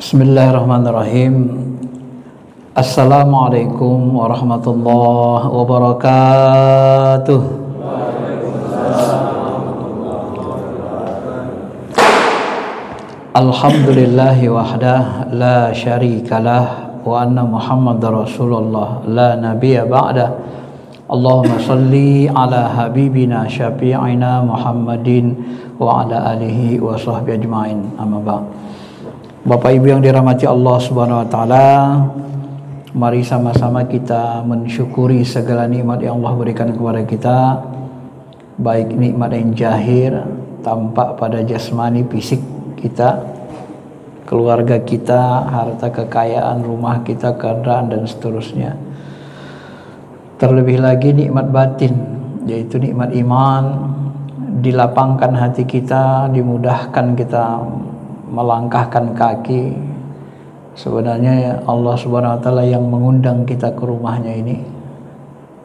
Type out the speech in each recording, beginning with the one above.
Bismillahirrahmanirrahim. Assalamualaikum warahmatullahi wabarakatuh. Alhamdulillahi wahdah la syarikalah wa anna Muhammadar Rasulullah la nabiyya ba'dah. Allahumma salli ala habibina syafi'ina Muhammadin wa ala alihi wa sahbihi ajma'in. Amma ba'd. Bapak Ibu yang dirahmati Allah Subhanahu wa taala, mari sama-sama kita mensyukuri segala nikmat yang Allah berikan kepada kita, baik nikmat yang zahir tampak pada jasmani fisik kita, keluarga kita, harta kekayaan, rumah kita, kendaraan dan seterusnya. Terlebih lagi nikmat batin, yaitu nikmat iman, dilapangkan hati kita, dimudahkan kita melangkahkan kaki. Sebenarnya Allah Subhanahu wa taala yang mengundang kita ke rumahnya ini,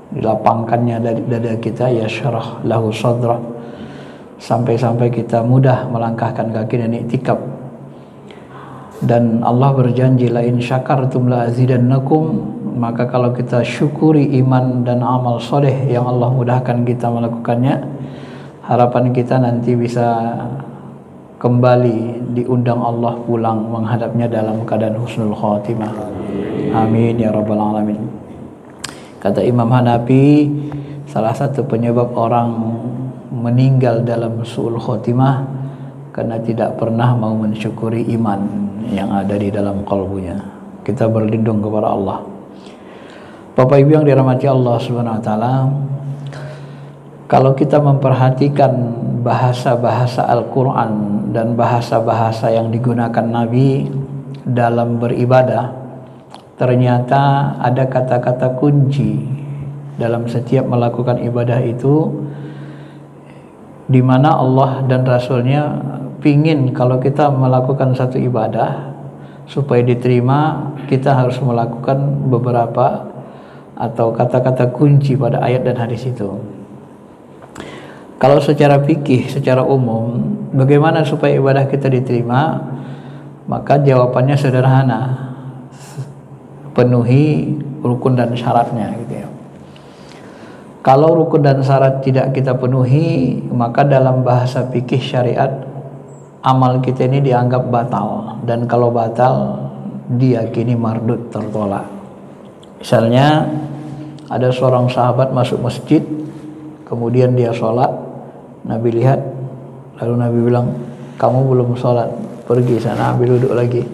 dilapangkannya dari dada kita, yashrah lahu sadra, sampai-sampai kita mudah melangkahkan kaki dan iktikaf. Dan Allah berjanji, la in syakartum la azidannakum, maka kalau kita syukuri iman dan amal soleh yang Allah mudahkan kita melakukannya, harapan kita nanti bisa kembali diundang Allah pulang menghadapnya dalam keadaan husnul khotimah. Amin ya rabbal alamin. Kata Imam Hanafi, salah satu penyebab orang meninggal dalam su'ul khotimah karena tidak pernah mau mensyukuri iman yang ada di dalam kalbunya. Kita berlindung kepada Allah. Bapak Ibu yang dirahmati Allah Subhanahu wa taala, kalau kita memperhatikan bahasa-bahasa Al-Quran dan bahasa-bahasa yang digunakan Nabi dalam beribadah, ternyata ada kata-kata kunci dalam setiap melakukan ibadah itu, di mana Allah dan Rasulnya pingin kalau kita melakukan satu ibadah supaya diterima, kita harus melakukan beberapa atau kata-kata kunci pada ayat dan hadis itu. Kalau secara fikih, secara umum, bagaimana supaya ibadah kita diterima? Maka jawabannya sederhana, penuhi rukun dan syaratnya, gitu ya. Kalau rukun dan syarat tidak kita penuhi, maka dalam bahasa fikih syariat, amal kita ini dianggap batal, dan kalau batal diyakini mardud, tertolak. Misalnya ada seorang sahabat masuk masjid, kemudian dia sholat, Nabi lihat, lalu Nabi bilang, kamu belum sholat, pergi sana ambil wuduk lagi.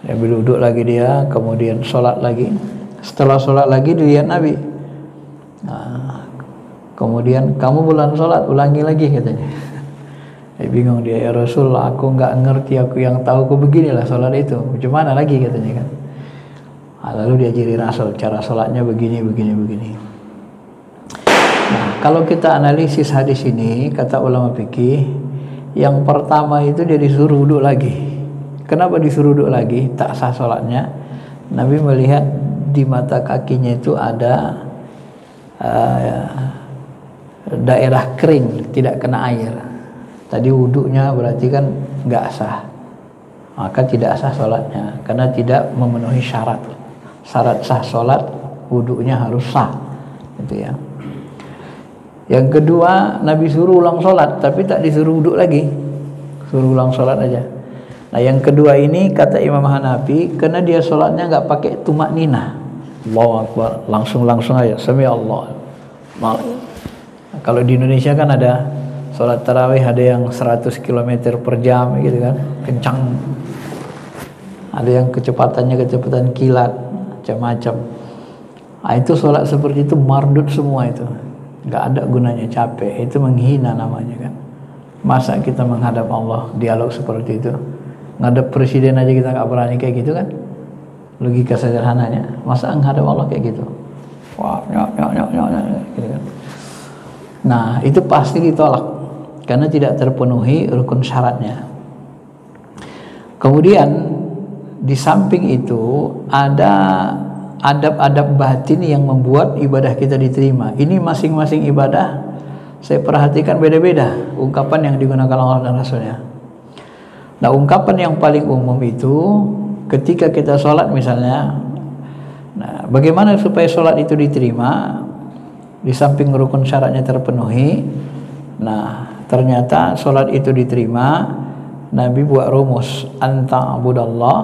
Ambil wuduk lagi dia, kemudian sholat lagi. Setelah sholat lagi dilihat Nabi, kemudian kamu belum sholat, ulangi lagi katanya. Dia bingung dia, ya Rasul, aku nggak ngerti, aku yang tahu aku beginilah sholat itu, gimana lagi katanya kan. Lalu diajari Rasul cara sholatnya begini. Nah, kalau kita analisis hadis ini, kata ulama fikih, yang pertama itu dia disuruh wuduk lagi. Kenapa disuruh wuduk lagi? Tak sah sholatnya. Nabi melihat di mata kakinya itu ada daerah kering, tidak kena air. Tadi wuduknya berarti kan nggak sah, maka tidak sah sholatnya karena tidak memenuhi syarat. Syarat sah sholat, wuduknya harus sah, gitu ya. Yang kedua, Nabi suruh ulang sholat, tapi tak disuruh wuduk lagi, suruh ulang sholat aja. Nah, yang kedua ini kata Imam Hanafi, karena dia sholatnya nggak pakai tumak nina, Allahu Akbar, langsung aja, sami Allah. Kalau di Indonesia kan ada sholat tarawih, ada yang 100 km per jam gitu kan, kencang. Ada yang kecepatan kilat, macam-macam. Nah, itu sholat seperti itu mardud semua itu. Nggak ada gunanya, capek, itu menghina namanya kan. Masa kita menghadap Allah dialog seperti itu? Ngadep presiden aja kita nggak berani kayak gitu kan? Logika sederhananya, masa menghadap Allah kayak gitu? Wah, gitu kan. Nah, itu pasti ditolak karena tidak terpenuhi rukun syaratnya. Kemudian di samping itu ada adab-adab batin yang membuat ibadah kita diterima. Ini masing-masing ibadah saya perhatikan beda-beda ungkapan yang digunakan Allah dan Rasulnya. Nah, ungkapan yang paling umum itu ketika kita sholat misalnya, nah bagaimana supaya sholat itu diterima? Di samping rukun syaratnya terpenuhi, nah ternyata sholat itu diterima, Nabi buat rumus anta'budallah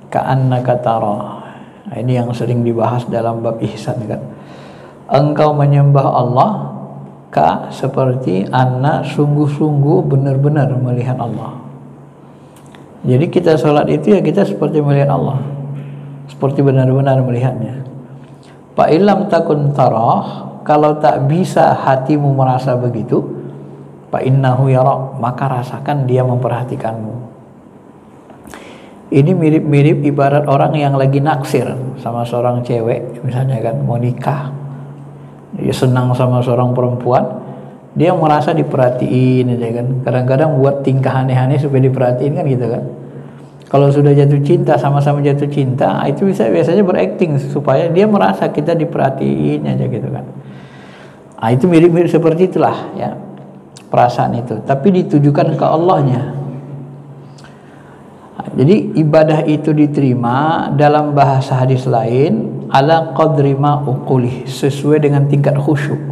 ka'annaka tarah. Nah, ini yang sering dibahas dalam bab ihsan kan. Engkau menyembah Allah seperti anna sungguh-sungguh benar-benar melihat Allah. Jadi kita sholat itu ya kita seperti melihat Allah, seperti benar-benar melihatnya. Fa illam takun tarah, kalau tak bisa hatimu merasa begitu, fa innahu yara, maka rasakan dia memperhatikanmu. Ini mirip-mirip ibarat orang yang lagi naksir sama seorang cewek, misalnya kan mau nikah, dia senang sama seorang perempuan, dia merasa diperhatiin aja kan. Kadang-kadang buat tingkah aneh-aneh supaya diperhatiin kan gitu kan. Kalau sudah jatuh cinta, sama-sama jatuh cinta, itu biasanya berakting supaya dia merasa kita diperhatiin aja gitu kan. Nah, itu mirip-mirip seperti itulah ya perasaan itu, tapi ditujukan ke Allahnya. Nah, jadi ibadah itu diterima dalam bahasa hadis lain ala qadri ma uqulih, sesuai dengan tingkat khusyuk.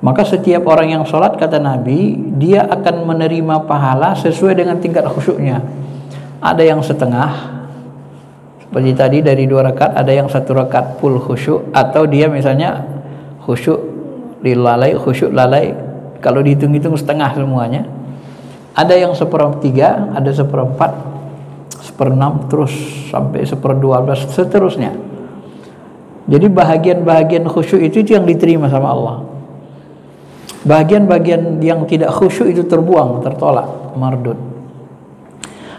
Maka setiap orang yang sholat kata Nabi, dia akan menerima pahala sesuai dengan tingkat khusyuknya. Ada yang setengah, seperti tadi dari 2 rakaat, ada yang 1 rakaat full khusyuk, atau dia misalnya khusyuk lalai, khusyuk lalai, kalau dihitung-hitung setengah semuanya. Ada yang 1/3, ada 1/4, 1/6, terus sampai 1/12, seterusnya. Jadi bahagian-bahagian khusyuk itu yang diterima sama Allah. Bahagian-bahagian yang tidak khusyuk itu terbuang, tertolak, mardud.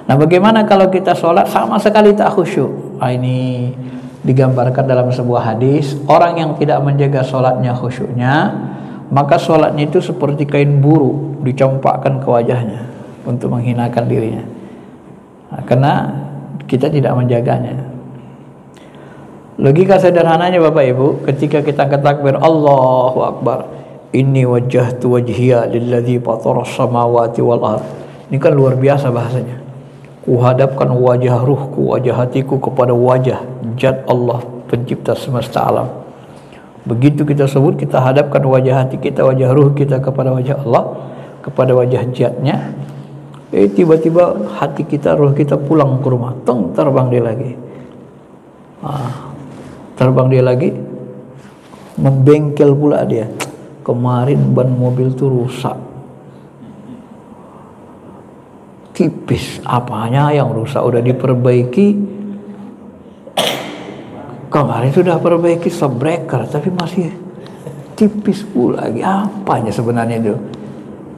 Nah, bagaimana kalau kita sholat sama sekali tak khusyuk? Nah, ini digambarkan dalam sebuah hadis, orang yang tidak menjaga sholatnya khusyuknya, maka sholatnya itu seperti kain buruk dicampakkan ke wajahnya untuk menghinakan dirinya. Nah, karena kita tidak menjaganya. Logika sederhananya Bapak Ibu, ketika kita angkat takbir Allahu Akbar, inni wajjahtu wajhiya lilladzi fataras samawati wal ard. Ini kan luar biasa bahasanya. Kuhadapkan wajah ruhku, wajah hatiku kepada wajah Zat Allah pencipta semesta alam. Begitu kita sebut, kita hadapkan wajah hati kita, wajah ruh kita kepada wajah Allah, kepada wajah Zatnya. Tiba-tiba hati kita, ruh kita pulang ke rumah, terbang dia lagi. Terbang dia lagi, membengkel pula dia. Kemarin ban mobil itu rusak, tipis, apanya yang rusak udah diperbaiki. Kemarin sudah perbaiki shockbreaker, tapi masih tipis pula lagi. Apanya sebenarnya itu?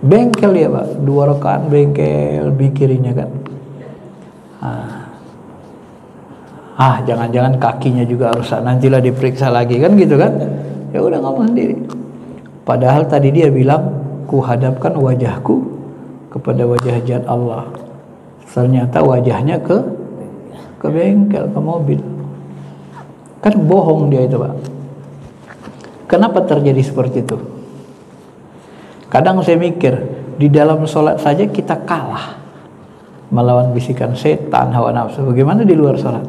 Bengkel ya Pak, 2 rakaat bengkel bikirinya kan. Jangan-jangan kakinya juga rusak, nantilah diperiksa lagi kan gitu kan. Ya udah ngomong sendiri. Padahal tadi dia bilang, ku hadapkan wajahku kepada wajah Zat Allah. Ternyata wajahnya ke bengkel, ke mobil. Kan bohong dia itu Pak. Kenapa terjadi seperti itu? Kadang saya mikir, di dalam sholat saja kita kalah melawan bisikan setan, hawa nafsu. Bagaimana di luar sholat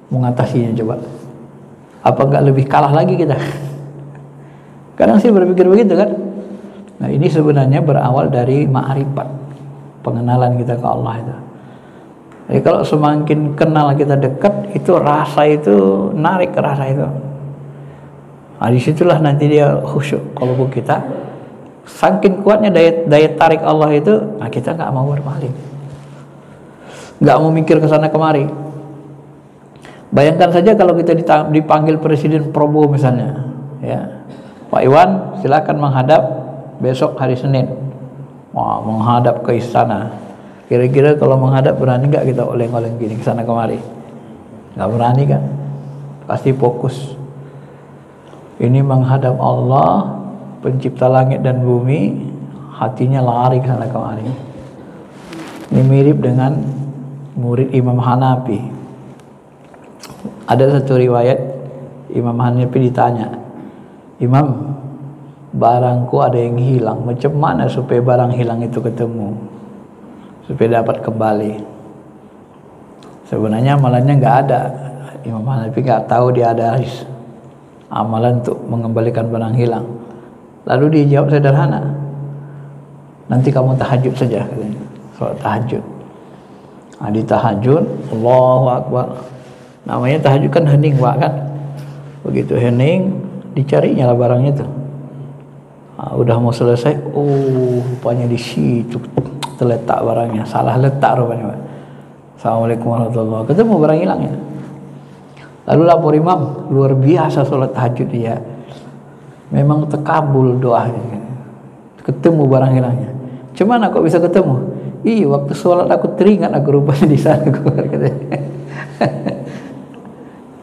mengatasinya coba? Apa enggak lebih kalah lagi kita? Kadang saya berpikir begitu kan. Nah, ini sebenarnya berawal dari ma'rifat, pengenalan kita ke Allah itu. Jadi kalau semakin kenal kita dekat, itu rasa itu narik ke rasa itu. Nah, disitulah nanti dia khusyuk kalbu kita. Saking kuatnya daya tarik Allah itu, nah kita nggak mau berpaling, nggak mau mikir ke sana kemari. Bayangkan saja kalau kita dipanggil Presiden Prabowo misalnya, ya, Pak Iwan silakan menghadap besok hari Senin. Wah, menghadap ke istana. Kira-kira kalau menghadap berani nggak kita oleng-oleng gini ke sana kemari? Nggak berani kan? Pasti fokus. Ini menghadap Allah, pencipta langit dan bumi, hatinya lari ke sana kemari. Ini mirip dengan murid Imam Hanafi. Ada satu riwayat, Imam Hanafi ditanya, Imam, barangku ada yang hilang, macam mana supaya barang hilang itu ketemu? supaya dapat kembali. Sebenarnya amalannya nggak ada. Imam Hanafi nggak tahu dia ada amalan untuk mengembalikan barang hilang. Lalu dia jawab sederhana, nanti kamu tahajud saja, katanya. Sholat tahajud. Nah, di tahajud, Allahu Akbar. Namanya tahajud kan hening, Pak, kan? Begitu hening, dicarinya lah barangnya itu. Nah, udah mau selesai, rupanya di situ terletak barangnya, salah letak rupanya, Pak. Assalamualaikum warahmatullahi wabarakatuh. Ketemu barang hilangnya. Lalu lapor imam, luar biasa sholat tahajud dia. Memang terkabul doanya. Ketemu barang hilangnya. Cuman kok bisa ketemu? Waktu sholat aku teringat aku rupanya di sana.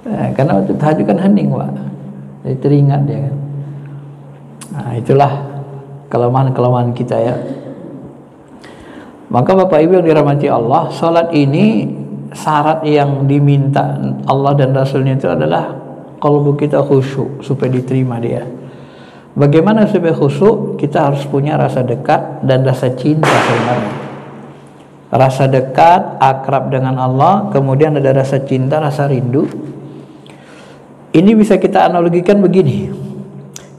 Nah, karena waktu tahajud kan hening, Pak. Jadi teringat dia kan. Nah, itulah kelemahan-kelemahan kita ya. Maka Bapak Ibu yang dirahmati Allah, sholat ini syarat yang diminta Allah dan Rasulnya itu adalah qalbu kita khusyuk supaya diterima dia. Bagaimana supaya khusyuk? Kita harus punya rasa dekat dan rasa cinta sebenarnya. Rasa dekat, akrab dengan Allah, kemudian ada rasa cinta, rasa rindu. Ini bisa kita analogikan begini.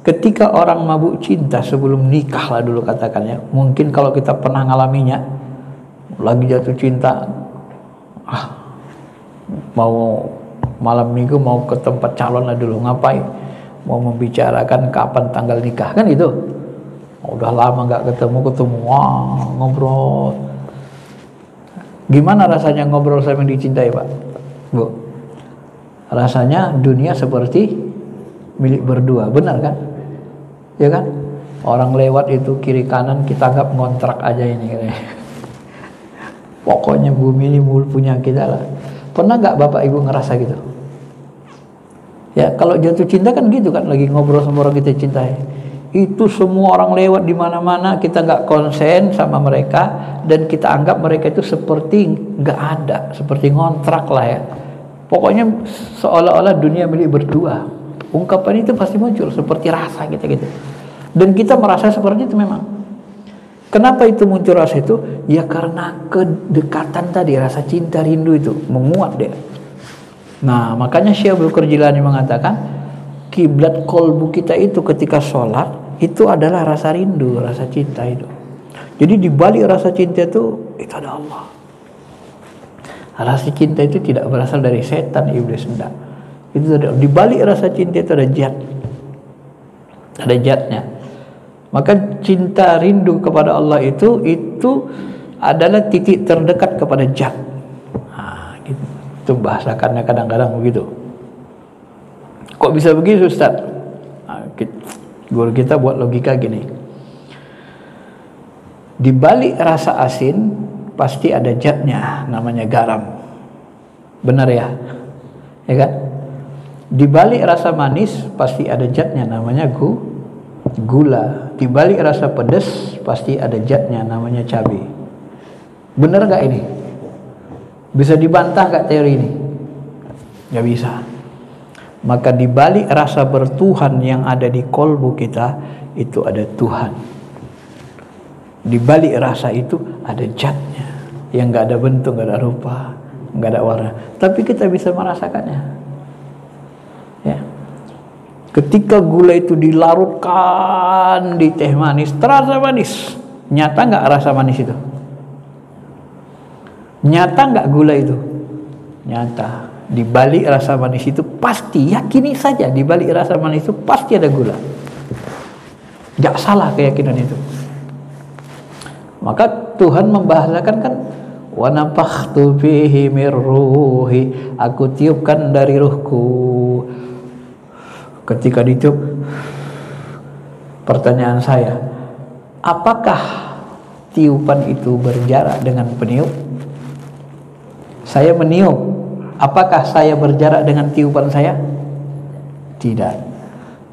Ketika orang mabuk cinta sebelum nikah lah dulu katakannya, mungkin kalau kita pernah ngalaminya, lagi jatuh cinta, mau malam minggu mau ke tempat calon lah dulu, ngapain? Mau membicarakan kapan tanggal nikah, kan itu. Udah lama nggak ketemu, ngobrol. Gimana rasanya ngobrol sama yang dicintai, Pak? Bu, rasanya dunia seperti milik berdua, benar kan? Ya kan? Orang lewat itu kiri kanan kita anggap ngontrak aja ini, katanya. Pokoknya bumi ini punya kita lah. Pernah nggak Bapak Ibu ngerasa gitu? Ya, kalau jatuh cinta kan gitu kan, lagi ngobrol sama orang kita cintai. Itu semua orang lewat di mana-mana, kita nggak konsen sama mereka dan kita anggap mereka itu seperti nggak ada, seperti ngontrak lah ya. Pokoknya seolah-olah dunia milik berdua. Ungkapan itu pasti muncul seperti rasa gitu. Dan kita merasa seperti itu memang. Kenapa itu muncul rasa itu? Ya karena kedekatan tadi, rasa cinta rindu itu menguat dia. Nah, makanya Syekh Abdul Qadir Jilani mengatakan kiblat kolbu kita itu ketika sholat itu adalah rasa rindu, rasa cinta itu. Jadi di balik rasa cinta itu ada Allah. Rasa cinta itu tidak berasal dari setan, iblis, enggak. Itu ada, di balik rasa cinta itu ada zat. Ada zatnya. Maka cinta rindu kepada Allah itu adalah titik terdekat kepada zat. Nah, gitu. Itu bahasakannya kadang-kadang begitu. Kok bisa begitu, Ustaz? Nah, guru kita buat logika gini. Di balik rasa asin pasti ada zatnya, namanya garam. Benar ya? Ya kan? Di balik rasa manis pasti ada zatnya, namanya gula. Di balik rasa pedas pasti ada zatnya, namanya cabai. Benar gak ini? Bisa dibantah gak teori ini? Gak bisa. Maka di balik rasa bertuhan yang ada di kolbu kita itu ada Tuhan. Di balik rasa itu ada zatnya yang gak ada bentuk, gak ada rupa, gak ada warna, tapi kita bisa merasakannya. Ya. Ketika gula itu dilarutkan di teh manis, terasa manis. Nyata gak rasa manis itu? Nyata nggak gula itu? Nyata. Di balik rasa manis itu pasti, yakini saja, di balik rasa manis itu pasti ada gula. Nggak salah keyakinan itu. Maka Tuhan membahasakan kan, wa nafakhtu fihi mir ruhi, aku tiupkan dari ruhku. Ketika ditiup, pertanyaan saya, apakah tiupan itu berjarak dengan peniup? Saya meniup, apakah saya berjarak dengan tiupan saya? Tidak.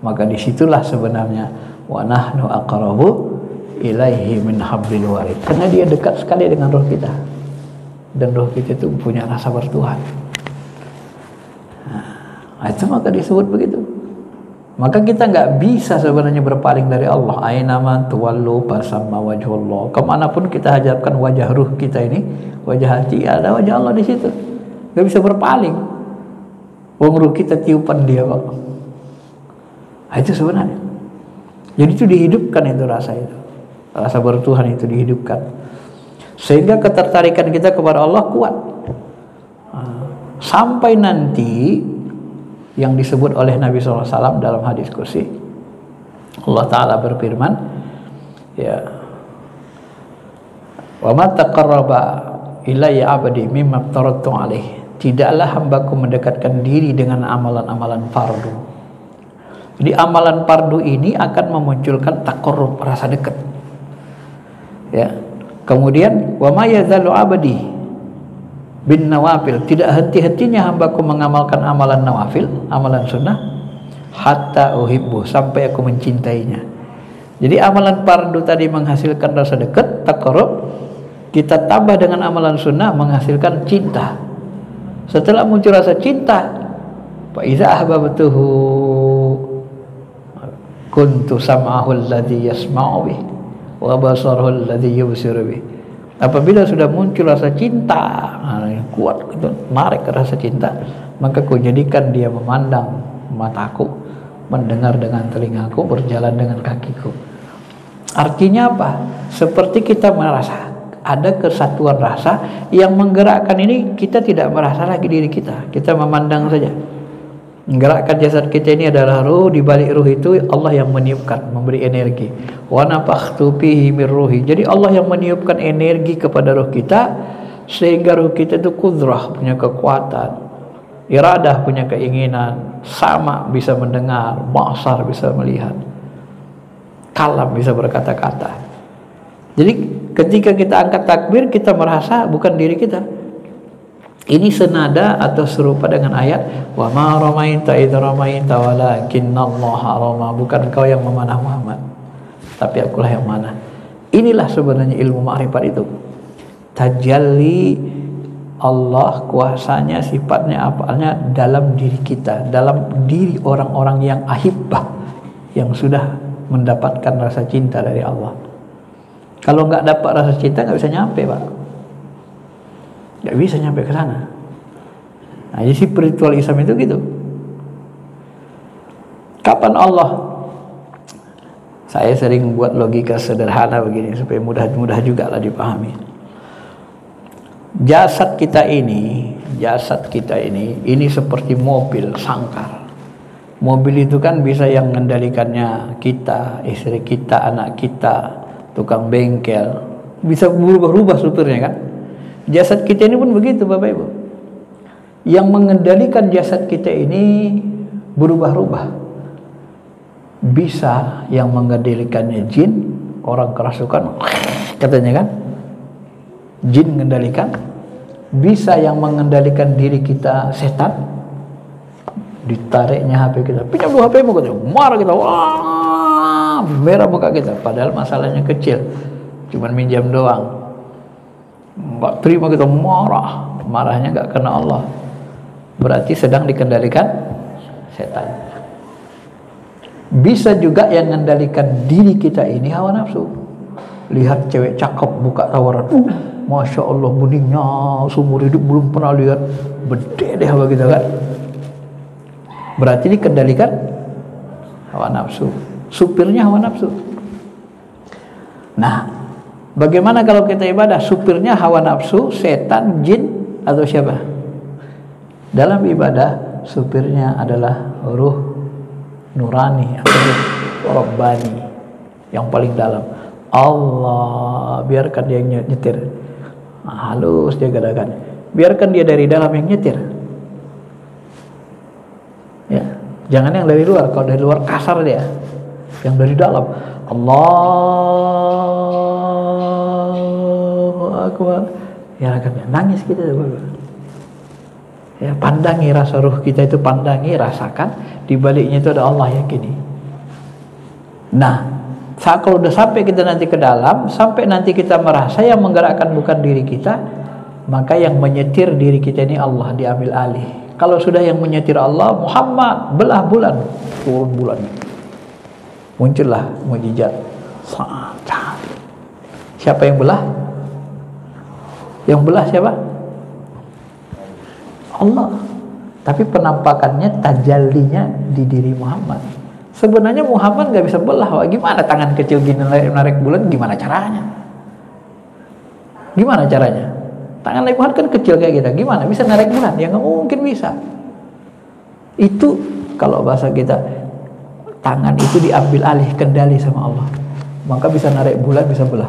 Maka disitulah sebenarnya wa nahnu aqrabu ilaihi min hablil warid, karena dia dekat sekali dengan roh kita, dan roh kita itu punya rasa bertuhan. Nah, itu maka disebut begitu. Maka kita nggak bisa sebenarnya berpaling dari Allah. Ainama tuwallu fasamma wajhullah. Kemanapun kita hadapkan wajah ruh kita ini, wajah hati, ada wajah Allah di situ. Nggak bisa berpaling. Wong ruh kita tiupan dia kok. Nah, itu sebenarnya. Jadi itu dihidupkan itu rasa itu. Rasa bertuhan itu dihidupkan. Sehingga ketertarikan kita kepada Allah kuat. Sampai nanti yang disebut oleh Nabi SAW dalam hadis kursi, Allah Ta'ala berfirman, ya, wa ma taqarraba ilayya abdi mimma aftaratu alaih. Tidaklah hambaku mendekatkan diri dengan amalan-amalan fardu. Jadi amalan fardu ini akan memunculkan taqarrub, rasa dekat. Ya. Kemudian wa ma yazalu abdi bin nawafil, tidak henti-hentinya hambaku mengamalkan amalan nawafil, amalan sunnah, hatta uhibbu, sampai aku mencintainya. Jadi amalan fardu tadi menghasilkan rasa dekat, taqarrub, kita tambah dengan amalan sunnah menghasilkan cinta. Setelah muncul rasa cinta, fa iza ahbabtuhu kuntu sam'ahu alladhi yasma'u bih wa basarahu alladhi yubsiru bih. Apabila sudah muncul rasa cinta, kuat itu, narik rasa cinta, maka ku jadikan dia memandang mataku, mendengar dengan telingaku, berjalan dengan kakiku. Artinya apa? Seperti kita merasa ada kesatuan rasa yang menggerakkan ini, kita tidak merasa lagi diri kita, kita memandang saja. Menggerakkan jasad kita ini adalah ruh, di balik ruh itu Allah yang meniupkan, memberi energi. Wa nafakhtu fihi min ruhi. Jadi Allah yang meniupkan energi kepada ruh kita, sehingga ruh kita itu kudrah, punya kekuatan, iradah, punya keinginan, sama bisa mendengar, basar bisa melihat, kalam bisa berkata-kata. Jadi ketika kita angkat takbir, kita merasa bukan diri kita. Ini senada atau serupa dengan ayat wa ma ramaita idz ramaita walakinallaha rama. Bukan kau yang memanah Muhammad, tapi akulah yang manah. Inilah sebenarnya ilmu ma'rifat itu. Tajalli Allah, kuasanya, sifatnya, apanya dalam diri kita, dalam diri orang-orang yang ahibbah, yang sudah mendapatkan rasa cinta dari Allah. Kalau nggak dapat rasa cinta nggak bisa nyampe, Pak. Nggak bisa nyampe ke sana. Nah, jadi spiritual Islam itu gitu. Kapan Allah? Saya sering buat logika sederhana begini supaya mudah juga lah dipahami. Jasad kita ini seperti mobil sangkar. Mobil itu kan bisa yang mengendalikannya kita, istri kita, anak kita, tukang bengkel, bisa berubah-ubah supirnya kan. Jasad kita ini pun begitu, Bapak Ibu. Yang mengendalikan jasad kita ini berubah-ubah. Bisa yang mengendalikannya jin, orang kerasukan, katanya kan, jin mengendalikan. Bisa yang mengendalikan diri kita setan, ditariknya HP kita, pinjam dulu HP-mu, katanya, marah kita, wah, merah muka kita. Padahal masalahnya kecil, cuman minjam doang. Nggak terima, kita marah, marahnya nggak kena Allah, berarti sedang dikendalikan setan. Bisa juga yang mengendalikan diri kita ini hawa nafsu. Lihat cewek cakep buka tawaran, masya Allah beningnya, seumur hidup belum pernah lihat, bede deh begitu kan. Berarti dikendalikan hawa nafsu, supirnya hawa nafsu. Nah, bagaimana kalau kita ibadah, supirnya hawa nafsu, setan, jin, atau siapa? Dalam ibadah, supirnya adalah ruh nurani atau ruh rabbani yang paling dalam. Allah, biarkan dia nyetir. Nah, halus dia gerakan. Biarkan dia dari dalam yang nyetir. Ya, jangan yang dari luar. Kalau dari luar kasar dia. Yang dari dalam, Allahu Akbar. Ya, nangis kita, ya, pandangi rasa ruh kita itu, pandangi, rasakan, di baliknya itu ada Allah, yakini. Nah, kalau udah sampai kita nanti ke dalam, sampai nanti kita merasa yang menggerakkan bukan diri kita, maka yang menyetir diri kita ini Allah, diambil alih. Kalau sudah yang menyetir Allah, Muhammad belah bulan, turun bulan, muncullah mukjizat. Siapa yang belah? Yang belah siapa? Allah. Tapi penampakannya, tajallinya di diri Muhammad. Sebenarnya Muhammad nggak bisa belah. Wah, gimana tangan kecil gini narik bulan? Gimana caranya? Gimana caranya? Tangan Nabi Muhammad kan kecil kayak kita. Gimana bisa narik bulan? Ya nggak mungkin bisa. Itu kalau bahasa kita, tangan itu diambil alih kendali sama Allah. Maka bisa narik bulan, bisa belah.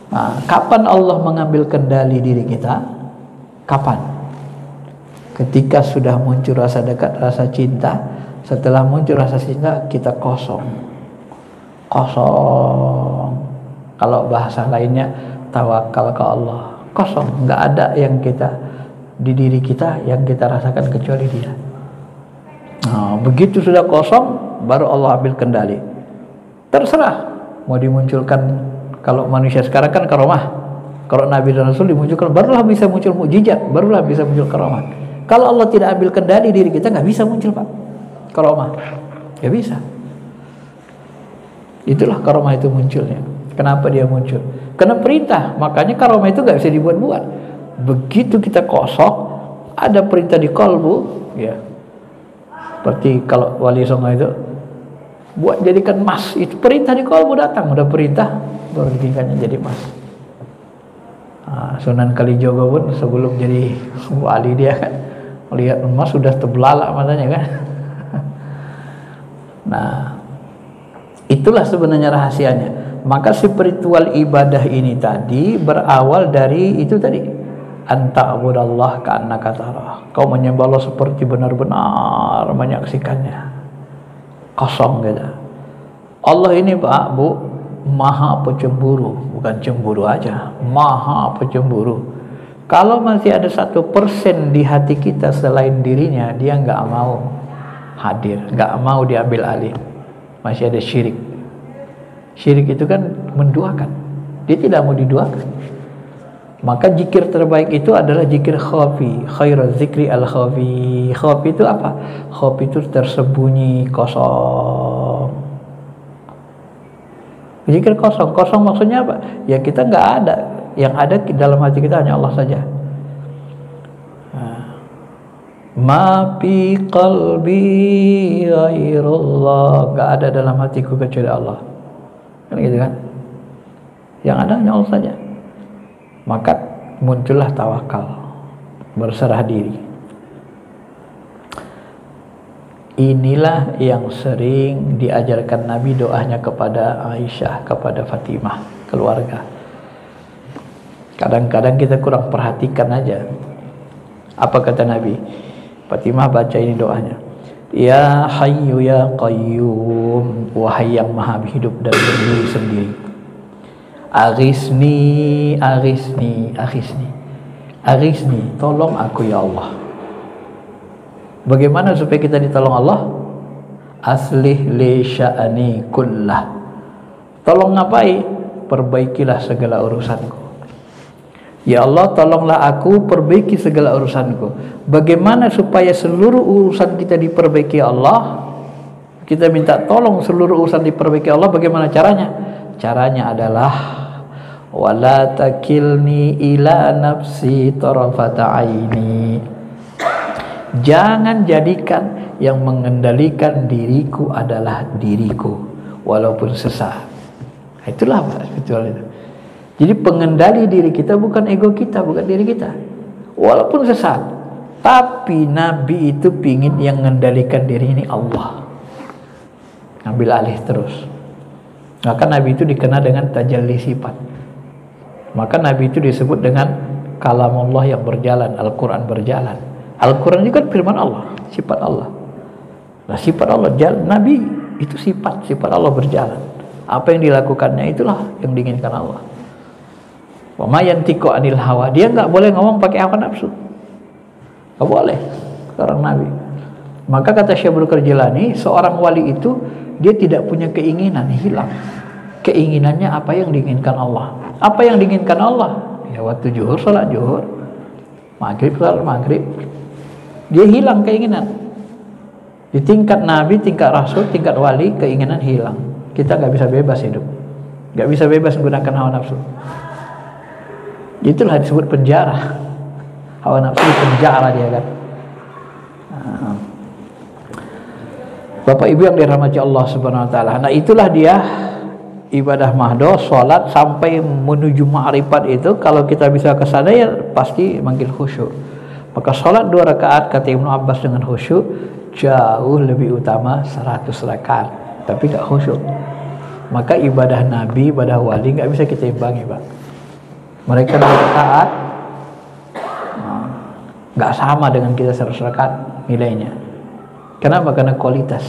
Nah, kapan Allah mengambil kendali diri kita? Kapan? Ketika sudah muncul rasa dekat, rasa cinta. Setelah muncul rasa cinta, kita kosong. Kosong. Kalau bahasa lainnya, tawakal ke Allah. Kosong. Nggak ada yang kita, di diri kita yang kita rasakan kecuali Dia. Nah, begitu sudah kosong, baru Allah ambil kendali. Terserah mau dimunculkan. Kalau manusia sekarang kan karomah. Kalau Nabi dan Rasul dimunculkan, barulah bisa muncul mukjizat, barulah bisa muncul karomah. Kalau Allah tidak ambil kendali diri kita, nggak bisa muncul, Pak, karomah. Nggak bisa. Itulah karomah itu munculnya. Kenapa dia muncul? Karena perintah. Makanya karomah itu nggak bisa dibuat-buat. Begitu kita kosong, ada perintah di kalbu, ya. Seperti kalau Wali Songo itu buat jadikan emas, itu perintah di kalbu datang, udah perintah baru dijadikannya jadi emas. Sunan Kalijogo pun sebelum jadi wali dia kan melihat emas sudah terbelalak matanya kan. Nah, itulah sebenarnya rahasianya. Maka spiritual ibadah ini tadi berawal dari itu tadi, anta'budallah ka'annaka tarah. Kau menyembah Allah seperti benar-benar menyaksikannya. Kosong gitu. Allah ini Pak, Bu, Maha Pencemburu, bukan cemburu aja, Maha Pencemburu. Kalau masih ada 1% di hati kita selain dirinya, Dia nggak mau hadir, nggak mau diambil alih. Masih ada syirik. Syirik itu kan menduakan. Dia tidak mau diduakan. Maka zikir terbaik itu adalah zikir khafi. Khairul zikri al khafi. Khafi itu apa? Khafi itu tersembunyi, kosong. Zikir kosong. Kosong maksudnya apa? Ya kita nggak ada. Yang ada dalam hati kita hanya Allah saja. Ma fi qalbi ghairullah. Nggak ada dalam hatiku kecuali Allah. Kan gitu kan? Yang ada hanya Allah saja. Maka muncullah tawakal, berserah diri. Inilah yang sering diajarkan Nabi doanya kepada Aisyah, kepada Fatimah, keluarga. Kadang-kadang kita kurang perhatikan aja. Apa kata Nabi? Fatimah baca ini doanya. Ya Hayyu ya Qayyum, wahai yang maha hidup dan berdiri sendiri. Aghisni, aghisni, aghisni. Aghisni, tolong aku ya Allah. Bagaimana supaya kita ditolong Allah? Aslih li sya'ani kullah. Tolong ngapain? Perbaikilah segala urusanku. Ya Allah, tolonglah aku perbaiki segala urusanku. Bagaimana supaya seluruh urusan kita diperbaiki Allah? Kita minta tolong seluruh urusan diperbaiki Allah. Bagaimana caranya? Caranya adalah wala takilni ila nafsi tarafata aini. Jangan jadikan yang mengendalikan diriku adalah diriku walaupun sesaat. Itulah spiritual itu. Jadi pengendali diri kita bukan ego kita, bukan diri kita, walaupun sesaat. Tapi Nabi itu pingin yang mengendalikan diri ini Allah, ambil alih terus. Maka Nabi itu dikenal dengan tajalli sifat. Maka Nabi itu disebut dengan kalamullah yang berjalan, Al-Quran berjalan. Al-Quran itu kan firman Allah, sifat Allah. Nah, sifat Allah jalan, Nabi itu sifat Allah berjalan. Apa yang dilakukannya itulah yang diinginkan Allah. Wa ma yantiqu anil hawa. Dia nggak boleh ngomong pakai hawa nafsu. Nggak boleh seorang Nabi. Maka kata Syekh Abdul Qadir Jilani, seorang wali itu dia tidak punya keinginan, hilang. Keinginannya apa yang diinginkan Allah. Apa yang diinginkan Allah? Ya waktu zuhur, salat zuhur. Salat maghrib, dia hilang keinginan. Di tingkat Nabi, tingkat Rasul, tingkat wali, keinginan hilang. Kita nggak bisa bebas hidup, nggak bisa bebas menggunakan hawa nafsu. Itulah disebut penjara. Hawa nafsu penjara dia kan. Bapak Ibu yang dirahmati Allah Subhanahu wa taala. Nah, itulah dia ibadah mahdo, salat sampai menuju ma'rifat itu. Kalau kita bisa ke sana ya pasti makin khusyuk. Maka salat 2 rakaat kata Ibnu Abbas dengan khusyuk jauh lebih utama 100 rakaat, tapi enggak khusyuk. Maka ibadah Nabi, ibadah wali enggak bisa kita imbangi, Pak. Mereka 2 rakaat enggak sama dengan kita 100 rakaat nilainya. Kenapa? Karena kualitas.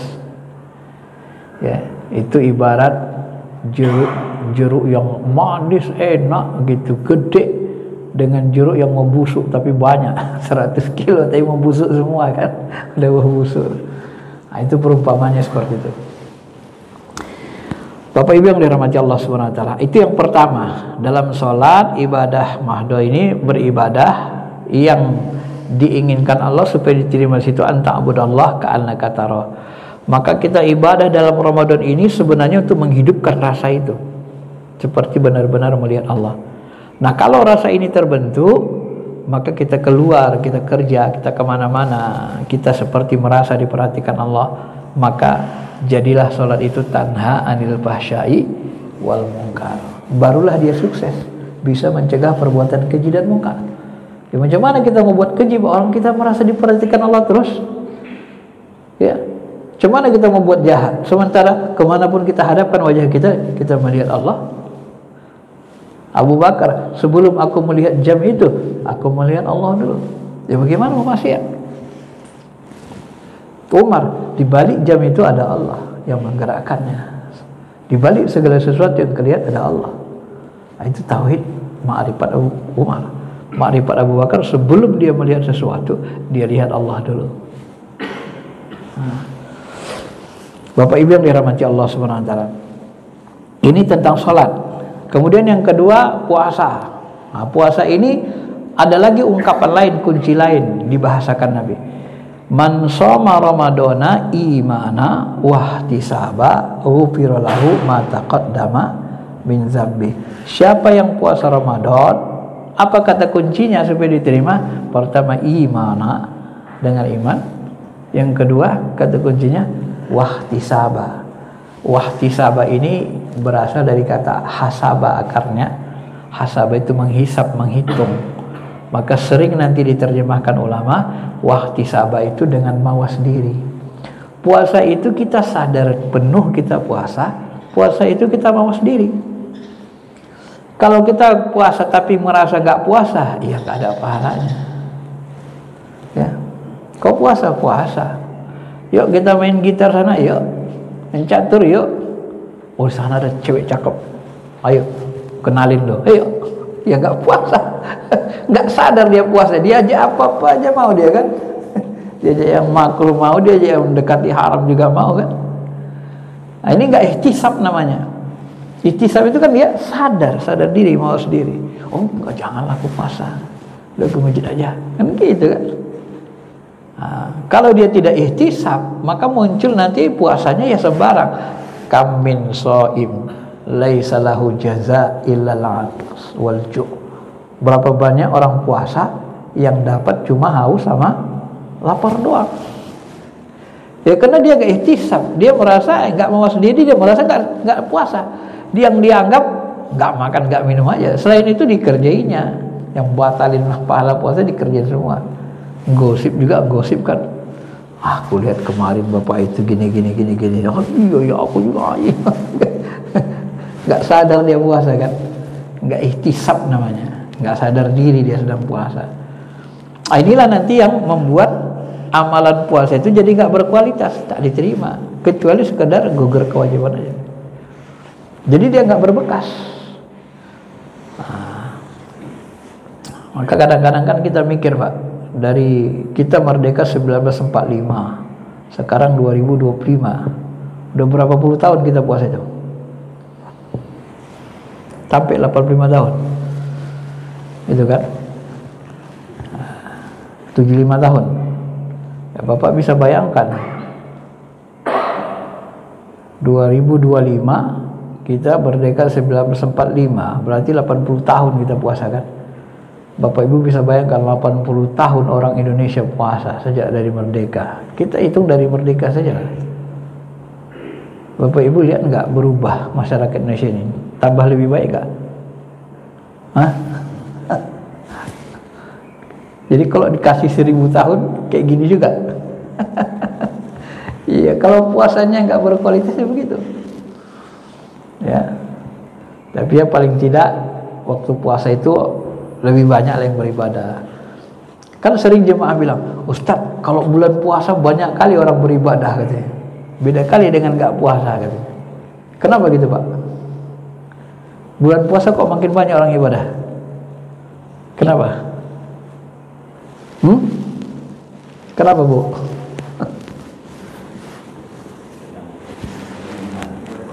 Ya, itu ibarat jeruk yang manis enak gitu, gede, dengan jeruk yang membusuk tapi banyak 100 kilo tapi membusuk semua kan, udah membusuk. Nah, itu perumpamannya seperti itu. Bapak Ibu yang dirahmati Allah Subhanahu wa taala, itu yang pertama. Dalam sholat ibadah mahdo ini beribadah yang diinginkan Allah supaya diterima situ, anta'budallah ka'annaka tara. Maka kita ibadah dalam Ramadan ini sebenarnya untuk menghidupkan rasa itu, seperti benar-benar melihat Allah. Nah, kalau rasa ini terbentuk, maka kita keluar, kita kerja, kita kemana-mana, kita seperti merasa diperhatikan Allah. Maka jadilah sholat itu tanha anil fahsya'i wal munkar. Barulah dia sukses, bisa mencegah perbuatan keji dan munkar. Ya, macam mana kita membuat keji orang kita merasa diperhatikan Allah terus? Ya, macam mana kita membuat jahat sementara kemanapun kita hadapkan wajah kita, kita melihat Allah. Abu Bakar, sebelum aku melihat jam itu, aku melihat Allah dulu. Ya, bagaimana mau maksiat? Umar, di balik jam itu ada Allah yang menggerakkannya. Di balik segala sesuatu yang kelihatan ada Allah. Nah, itu tauhid ma'rifat Abu Umar. Ma'rifat Abu Bakar, sebelum dia melihat sesuatu, dia lihat Allah dulu. Bapak Ibu yang dirahmati Allah Subhanahu wa taala. Ini tentang salat. Kemudian yang kedua, puasa. Nah, puasa ini ada lagi ungkapan lain, kunci lain dibahasakan Nabi. Man shoma ramadana imana wahtisaba ghufira lahu ma taqaddama min dzambi. Siapa yang puasa Ramadan, apa kata kuncinya supaya diterima? Pertama, imana, dengan iman. Yang kedua, kata kuncinya wahtisaba. Wahtisaba ini berasal dari kata hasaba akarnya. Hasaba itu menghisap, menghitung. Maka sering nanti diterjemahkan ulama, wahtisaba itu dengan mawas diri. Puasa itu kita sadar penuh kita puasa. Puasa itu kita mawas diri. Kalau kita puasa tapi merasa gak puasa, ya gak ada pahalanya. Ya, kau puasa. Yuk kita main gitar sana, yuk main catur, yuk. Oh, sana ada cewek cakep, ayo kenalin lo. Ayo, ya gak puasa, gak sadar dia puasa. Dia aja apa aja mau dia kan. Dia aja yang makruh mau, dia aja yang mendekati haram juga mau kan. Nah, ini gak ihtisab namanya. Ihtisab itu kan dia sadar diri, mau sendiri. Oh, enggak, janganlah aku puasa, udah ke masjid aja, kan gitu kan. Nah, kalau dia tidak ihtisab, maka muncul nanti puasanya ya sembarang. Kam min shaim laisa lahu jaza illa al-'atash wal ju'. Berapa banyak orang puasa yang dapat cuma haus sama lapar doang. Ya karena dia gak ihtisab, dia merasa enggak mau sendiri, dia merasa enggak puasa. Dia yang dianggap enggak makan, enggak minum aja. Selain itu dikerjainya, yang batalin pahala puasa dikerjain semua. Gosip juga, gosip kan. Aku lihat kemarin bapak itu gini. Oh, iya aku juga. Enggak sadar dia puasa kan. Enggak ihtisab namanya. Enggak sadar diri dia sedang puasa. Nah, inilah nanti yang membuat amalan puasa itu jadi enggak berkualitas, tak diterima, kecuali sekedar gugur kewajiban aja. Jadi dia enggak berbekas. Nah, maka kadang-kadang kan kita mikir, Pak, dari kita merdeka 1945, sekarang 2025, udah berapa puluh tahun kita puasa itu? Sampai 85 tahun, itu kan? 75 tahun. Ya, Bapak bisa bayangkan 2025 kita merdeka 1945, berarti 80 tahun kita puasa kan. Bapak Ibu bisa bayangkan 80 tahun orang Indonesia puasa sejak dari merdeka. Kita hitung dari merdeka saja. Bapak Ibu lihat nggak berubah masyarakat Indonesia ini? Tambah lebih baik nggak? Hah? Jadi kalau dikasih 1000 tahun kayak gini juga. Iya, kalau puasanya nggak berkualitas ya begitu. Ya. Tapi ya paling tidak waktu puasa itu lebih banyak yang beribadah. Kan sering jemaah bilang, Ustadz, kalau bulan puasa banyak kali orang beribadah katanya. Beda kali dengan nggak puasa katanya. Kenapa gitu Pak? Bulan puasa kok makin banyak orang ibadah? Kenapa? Kenapa Bu?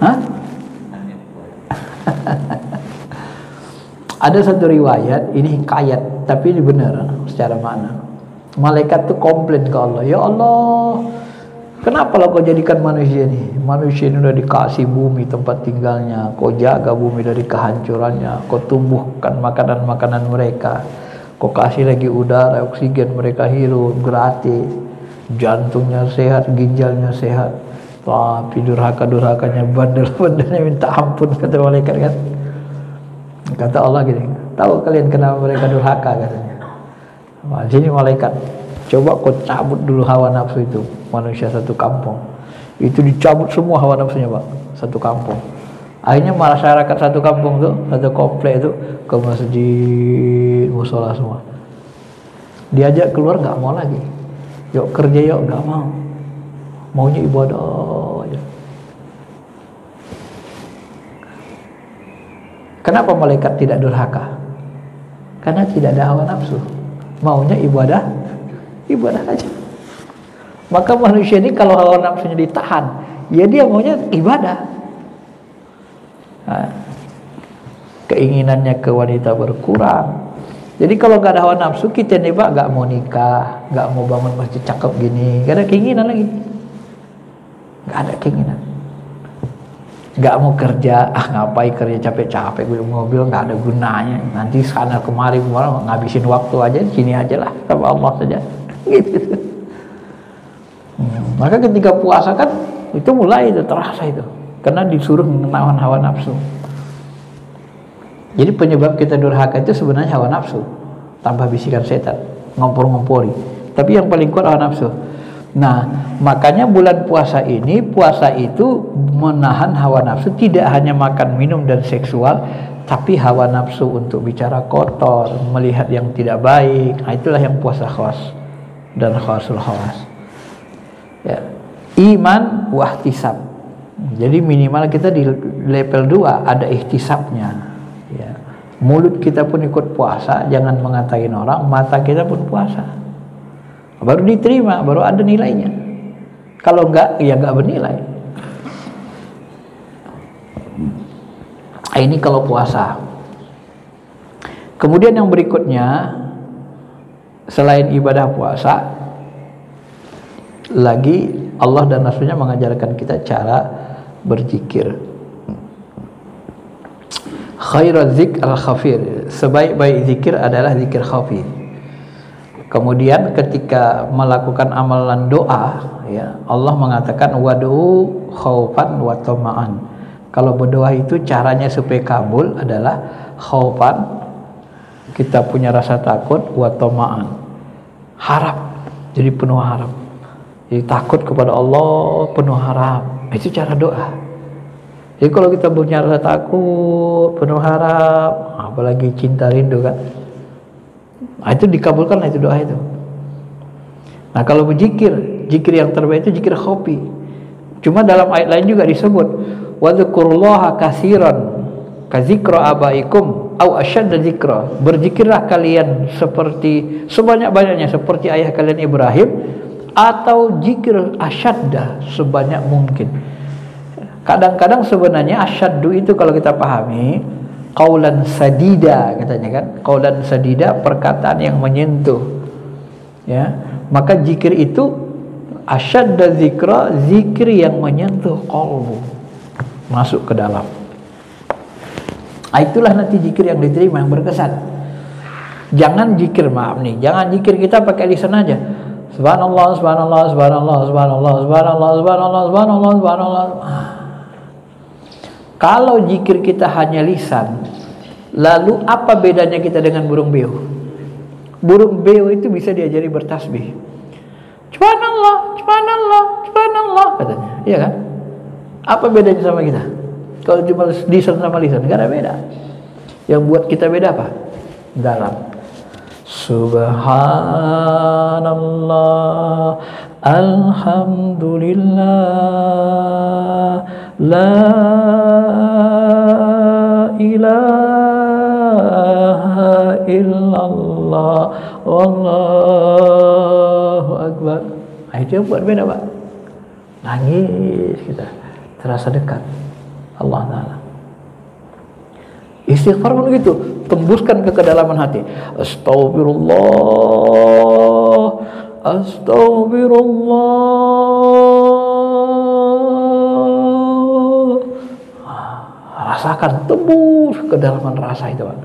Hah? Ada satu riwayat, ini hikayat, tapi ini benar secara makna. Malaikat tuh komplain ke Allah, ya Allah, kenapa lo kau jadikan manusia ini? Manusia ini udah dikasih bumi tempat tinggalnya, kau jaga bumi dari kehancurannya, kau tumbuhkan makanan-makanan mereka, kau kasih lagi udara, oksigen mereka hirup gratis, jantungnya sehat, ginjalnya sehat. Tapi durhaka-durhakanya, bandel-bandelnya minta ampun, kata malaikat kan. Kata Allah gini, tahu kalian kenapa mereka durhaka katanya? Nah, sini malaikat, coba kau cabut dulu hawa nafsu itu. Manusia satu kampung itu dicabut semua hawa nafsunya Pak, satu kampung. Akhirnya masyarakat satu kampung tuh, satu komplek itu ke masjid, musola semua. Diajak keluar nggak mau lagi, yuk kerja yuk, nggak mau, maunya ibadah aja. Kenapa malaikat tidak durhaka? Karena tidak ada hawa nafsu, maunya ibadah aja. Maka manusia ini kalau hawa nafsunya ditahan, ya dia maunya ibadah. Nah, keinginannya ke wanita berkurang. Jadi kalau nggak ada hawa nafsu, kita nih Pak nggak mau nikah, nggak mau bangun masjid cakep gini, nggak ada keinginan lagi, nggak ada keinginan. Nggak mau kerja, ngapain kerja capek-capek gue mobil, nggak ada gunanya, nanti sana kemari ngabisin waktu aja, sini aja lah sama Allah saja gitu. Maka ketika puasa kan itu mulai itu terasa itu, karena disuruh menahan hawa nafsu. Jadi penyebab kita durhaka itu sebenarnya hawa nafsu tambah bisikan setan, ngompor-ngompori, tapi yang paling kuat hawa nafsu. Nah, makanya bulan puasa ini, puasa itu menahan hawa nafsu, tidak hanya makan, minum, dan seksual, tapi hawa nafsu untuk bicara kotor, melihat yang tidak baik. Nah, itulah yang puasa khawas dan khawasul khawas. Ya. Iman wa ihtisab. Jadi minimal kita di level 2 ada ihtisabnya. Ya. Mulut kita pun ikut puasa, jangan mengatain orang, mata kita pun puasa. Baru diterima, baru ada nilainya. Kalau enggak, ya enggak bernilai. Ini kalau puasa. Kemudian yang berikutnya, selain ibadah puasa, lagi Allah dan Rasulnya mengajarkan kita cara berzikir. Khairaz zikr al-khafir, sebaik-baik zikir adalah zikir khafir. Kemudian ketika melakukan amalan doa, ya, Allah mengatakan wad'u khaufan wa tama'an. Kalau berdoa itu caranya supaya kabul adalah khaufan, kita punya rasa takut, wa tama'an, harap, jadi penuh harap. Jadi takut kepada Allah, penuh harap. Itu cara doa. Jadi kalau kita punya rasa takut, penuh harap, apalagi cinta rindu kan, nah, itu dikabulkan itu doa itu. Nah, kalau berzikir, zikir yang terbaik itu zikir khafi. Cuma dalam ayat lain juga disebut wadzukurullaha katsiran kadzikra abaikum au asyadda dzikra. Berzikirlah kalian seperti sebanyak-banyaknya seperti ayah kalian Ibrahim, atau zikir asyadda sebanyak mungkin. Kadang-kadang sebenarnya asyaddu itu kalau kita pahami qaulan sadida katanya kan, qaulan sadida, perkataan yang menyentuh. Ya, maka zikir itu asyadda zikra, zikir yang menyentuh qalbu, masuk ke dalam. Itulah nanti zikir yang diterima, yang berkesan. Jangan zikir, maaf nih, jangan zikir kita pakai lisan aja. Subhanallah, subhanallah, subhanallah, subhanallah, subhanallah, subhanallah, subhanallah, subhanallah. Kalau zikir kita hanya lisan, lalu apa bedanya kita dengan burung beo? Burung beo itu bisa diajari bertasbih. Subhanallah, subhanallah, subhanallah katanya, iya kan? Apa bedanya sama kita? Kalau cuma lisan sama lisan, gak ada beda. Yang buat kita beda apa? Dalam. Subhanallah, alhamdulillah, la ilaha illallah, wallahu akbar. Itu yang buat beda, Pak. Nangis kita, terasa dekat Allah Ta'ala. Istighfar pun begitu, tembuskan ke kedalaman hati. Astagfirullah, astagfirullah. Rasakan, tembus ke kedalaman rasa itu, Pak.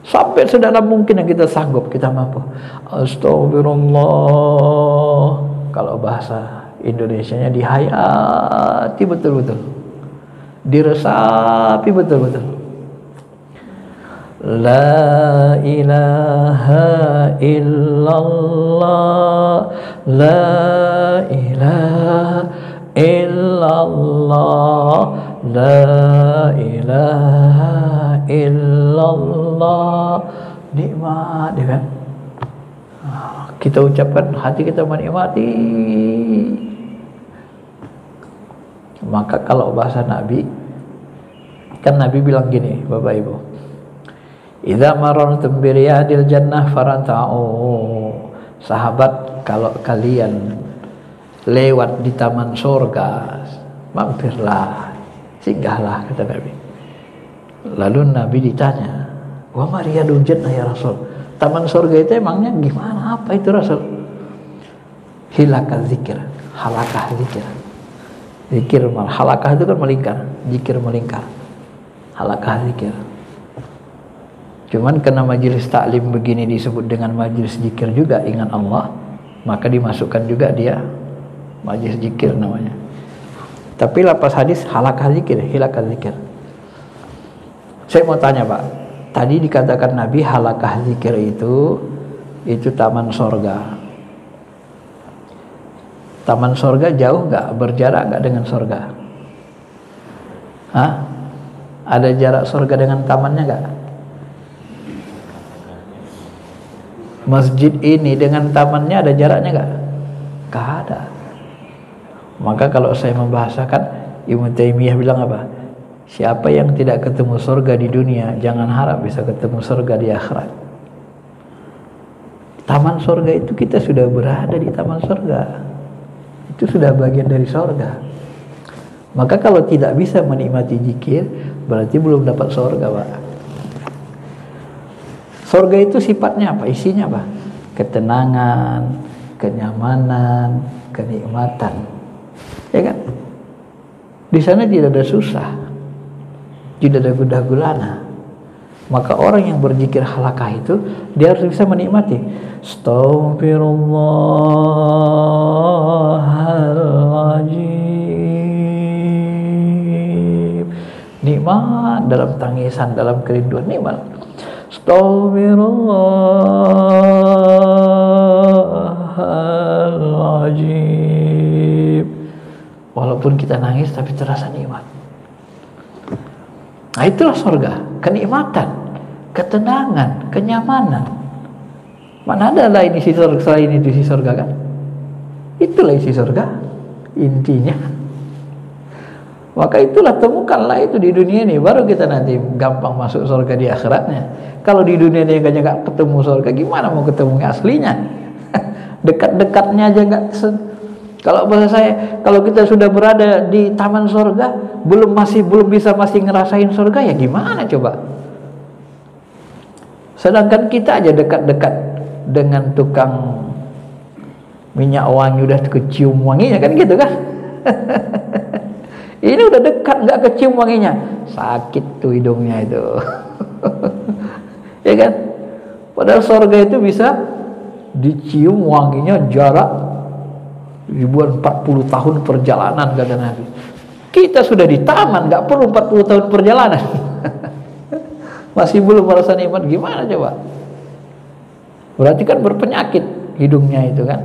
Sampai sedalam mungkin yang kita sanggup, kita mampu. Astagfirullah. Kalau bahasa Indonesianya dihayati betul-betul, diresapi betul-betul. La ilaha illallah, la ilaha illallah, la ilaha illallah. Nikmat, ya kan? Kita ucapkan, hati kita menikmati. Maka kalau bahasa Nabi, kan Nabi bilang gini, Bapak Ibu, idza marartum bi riyadil jannah faranta'u. Sahabat, kalau kalian lewat di taman surga, mampirlah, singgahlah, kata Nabi. Lalu Nabi ditanya, wa ma riyadul jannah ya Rasul? Taman surga itu emangnya gimana? Apa itu Rasul? Hilakah zikir, halakah zikir. Zikir, halakah itu kan melingkar, zikir melingkar, halakah zikir. Cuman karena majelis taklim begini disebut dengan majelis zikir juga, ingat Allah, maka dimasukkan juga dia majelis zikir namanya. Tapi lapas hadis halakah zikir, hilakah zikir. Saya mau tanya, Pak, tadi dikatakan Nabi halakah zikir itu taman sorga. Taman sorga jauh gak? Berjarak gak dengan sorga? Hah? Ada jarak sorga dengan tamannya gak? Masjid ini dengan tamannya ada jaraknya gak? Gak ada. Maka kalau saya membahasakan, Ibnu Taimiyah bilang apa? Siapa yang tidak ketemu sorga di dunia, jangan harap bisa ketemu sorga di akhirat. Taman sorga itu kita sudah berada di taman sorga. Itu sudah bagian dari sorga. Maka kalau tidak bisa menikmati zikir, berarti belum dapat sorga, Pak. Sorga itu sifatnya apa? Isinya apa? Ketenangan, kenyamanan, kenikmatan. Ya kan? Di sana tidak ada susah, tidak ada gundah gulana. Maka orang yang berzikir halakah itu, dia harus bisa menikmati. Astaghfirullahaladzim. Nikmat dalam tangisan, dalam kerinduan, nikmat. Astaghfirullahaladzim. Walaupun kita nangis tapi terasa nikmat. Nah, itulah surga, kenikmatan, ketenangan, kenyamanan. Mana ada lain isi surga selain itu isi surga, kan? Itulah isi surga intinya. Maka itulah, temukanlah itu di dunia ini, baru kita nanti gampang masuk surga di akhiratnya. Kalau di dunia ini nggak ketemu surga, gimana mau ketemu aslinya? Dekat-dekatnya aja nggak. Kalau bahasa saya, kalau kita sudah berada di taman surga, belum bisa ngerasain surga, ya gimana coba? Sedangkan kita aja dekat-dekat dengan tukang minyak wangi udah kecium wanginya kan gitu kan. Ini udah dekat nggak kecium wanginya, sakit tuh hidungnya itu. Ya kan? Padahal surga itu bisa dicium wanginya jarak ribuan 40 tahun perjalanan kata Nabi. Kita sudah di taman, nggak perlu 40 tahun perjalanan. Masih belum merasa nikmat, gimana coba? Berarti kan berpenyakit hidungnya itu kan.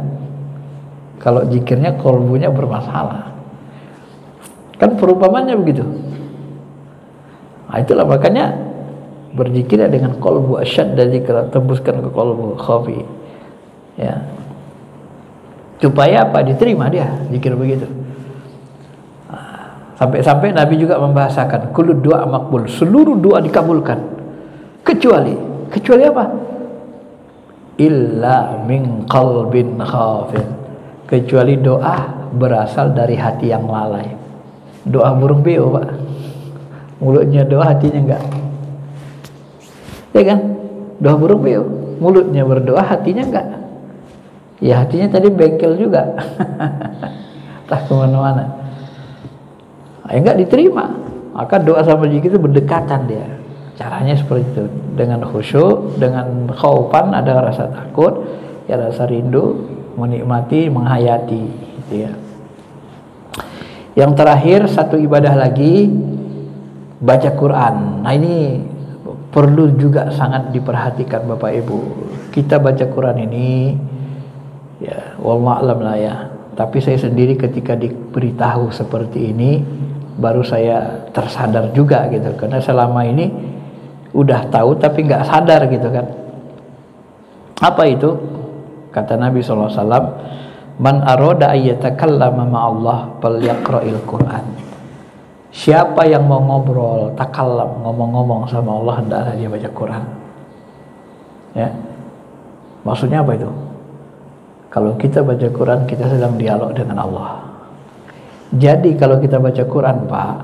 Kalau zikirnya kolbunya bermasalah. Kan perumpamannya begitu. Nah, itulah makanya berzikir dengan kolbu asyad dan zikir, tembuskan ke kolbu khafi. Ya. Supaya apa? Diterima dia zikir begitu. Sampai-sampai Nabi juga membahasakan kullu doa makbul, seluruh doa dikabulkan kecuali apa? Illa min qalbin khafin, kecuali doa berasal dari hati yang lalai. Doa burung beo, Pak, mulutnya doa hatinya enggak, ya kan? Doa burung beo, mulutnya berdoa hatinya enggak, ya hatinya tadi bengkel juga. Entah kemana-mana, ya enggak diterima. Maka doa sama zikir itu berdekatan dia. Caranya seperti itu, dengan khusyuk, dengan khaufan, ada rasa takut, ya rasa rindu, menikmati, menghayati, gitu ya. Yang terakhir satu ibadah lagi, baca Quran. Nah ini perlu juga sangat diperhatikan Bapak Ibu. Kita baca Quran ini, ya wallahu a'lam lah ya. Tapi saya sendiri ketika diberitahu seperti ini, baru saya tersadar juga gitu. Karena selama ini udah tahu tapi nggak sadar gitu kan. Apa itu? Kata Nabi SAW, man aroda ayyatakallama ma'allah falyaqra'il Qur'an. Siapa yang mau ngobrol, takallam, ngomong-ngomong sama Allah, hendaklah dia baca Quran. Ya. Maksudnya apa itu? Kalau kita baca Quran, kita sedang dialog dengan Allah. Jadi kalau kita baca Quran, Pak,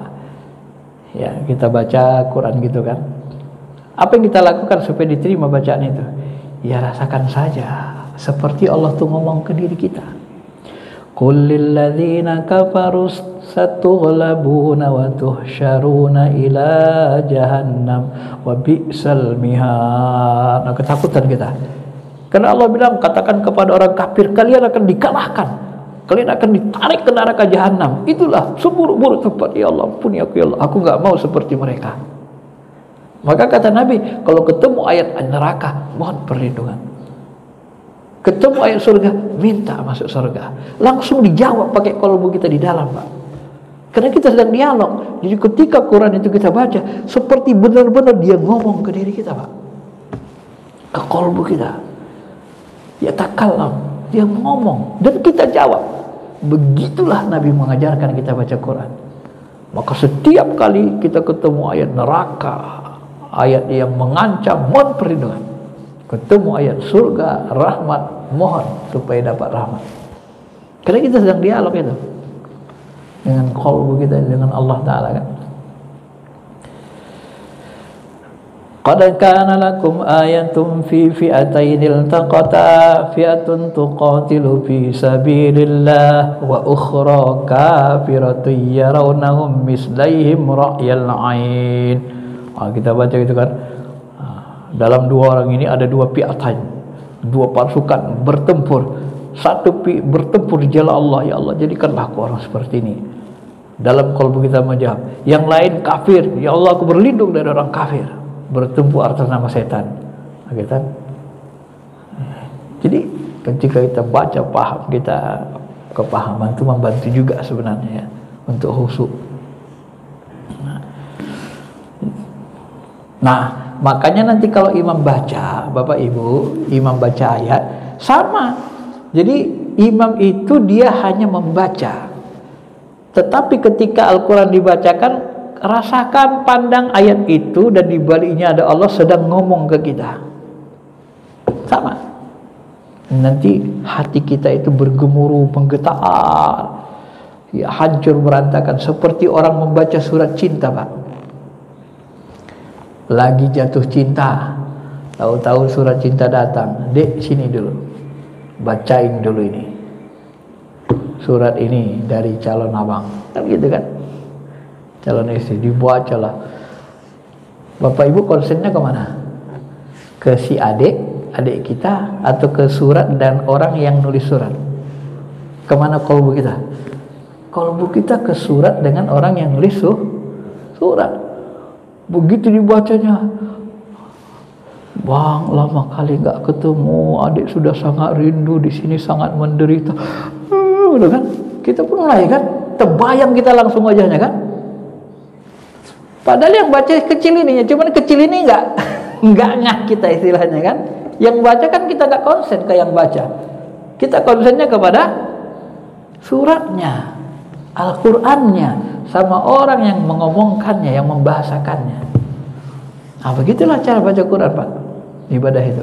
ya kita baca Quran gitu kan. Apa yang kita lakukan supaya diterima bacaan itu? Ya rasakan saja seperti Allah tuh ngomong ke diri kita. Qul lil ladzina kafaru satughlabuna wa tuhsyaruna ila jahannam wa bi'sal mihad. Nah, ketakutan kita. Karena Allah bilang, katakan kepada orang kafir, kalian akan dikalahkan. Kalian akan ditarik ke neraka jahanam. Itulah seburuk-buruk tempat. Ya Allah, ampuni aku ya Allah. Aku enggak mau seperti mereka. Maka kata Nabi, kalau ketemu ayat neraka, mohon perlindungan. Ketemu ayat surga, minta masuk surga. Langsung dijawab pakai kolbu kita di dalam, Pak. Karena kita sedang dialog. Jadi ketika Quran itu kita baca, seperti benar-benar dia ngomong ke diri kita, Pak. Ke kolbu kita. Ya takallam, dia ngomong dan kita jawab. Begitulah Nabi mengajarkan kita baca Quran. Maka setiap kali kita ketemu ayat neraka, ayat yang mengancam, mohon perlindungan. Ketemu ayat surga, rahmat, mohon supaya dapat rahmat. Karena kita sedang dialog itu dengan qalbu kita, dengan Allah Ta'ala kan. Qad kana lakum ayatun fi fi'atayn iltaqata, fi'atun tuqatilu fi sabilillah wa ukhra kafiratun yarawnahum mislaihim ra'yal 'ain. Kita baca gitu kan. Dalam dua orang ini ada dua fi'atan, dua pasukan bertempur. Satu bertempur di jalan Allah, ya Allah jadikanlah aku orang seperti ini. Dalam kalbu kita menjawab. Yang lain kafir, ya Allah aku berlindung dari orang kafir. Bertempur atas nama setan. Gitu. Jadi ketika kita baca paham, kita kepahaman itu membantu juga sebenarnya ya, untuk khusyuk. Nah, makanya nanti kalau imam baca, Bapak Ibu, imam baca ayat sama. Jadi imam itu dia hanya membaca. Tetapi ketika Al-Quran dibacakan, rasakan, pandang ayat itu, dan di baliknya ada Allah sedang ngomong ke kita. Sama. Nanti hati kita itu bergemuruh, menggetar, ya hancur berantakan seperti orang membaca surat cinta, Pak. Lagi jatuh cinta, tahu-tahu surat cinta datang. Dek, sini dulu, bacain dulu ini. surat ini dari calon abang, kan gitu kan, calon istri, dibacalah. Bapak ibu konsennya kemana? Ke si adik kita atau ke surat dan orang yang nulis surat? Kemana kolbu kita? Kolbu kita ke surat dengan orang yang nulis surat. Begitu dibacanya, bang, lama kali nggak ketemu, adik sudah sangat rindu, di sini sangat menderita. Udah kan? Kita pun mulai kan, terbayang kita langsung wajahnya kan. Padahal yang baca kecil ininya, cuman kecil ini nggak ngah kita istilahnya kan. Yang baca kan kita nggak konsen ke yang baca, kita konsennya kepada suratnya, Al-Qur'annya, sama orang yang mengomongkannya, yang membahasakannya. Nah, begitulah cara baca Quran, Pak, ibadah itu.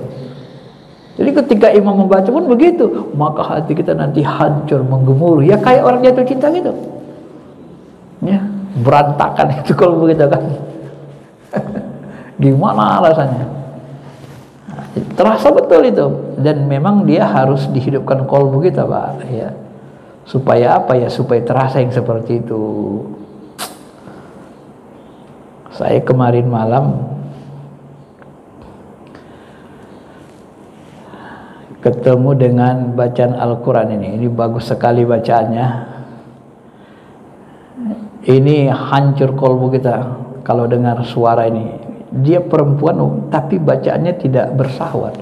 Jadi ketika imam membaca pun begitu, maka hati kita nanti hancur, menggemuruh, ya kayak orang jatuh cinta gitu. Ya, berantakan itu kalau begitu kan. Gimana rasanya? Nah, terasa betul itu, dan memang dia harus dihidupkan kolbu kita, Pak, ya. Supaya apa ya? Supaya terasa yang seperti itu. Saya kemarin malam ketemu dengan bacaan Al-Quran ini bagus sekali bacaannya. Ini hancur kolbu kita kalau dengar suara ini. Dia perempuan tapi bacaannya tidak bersahwat,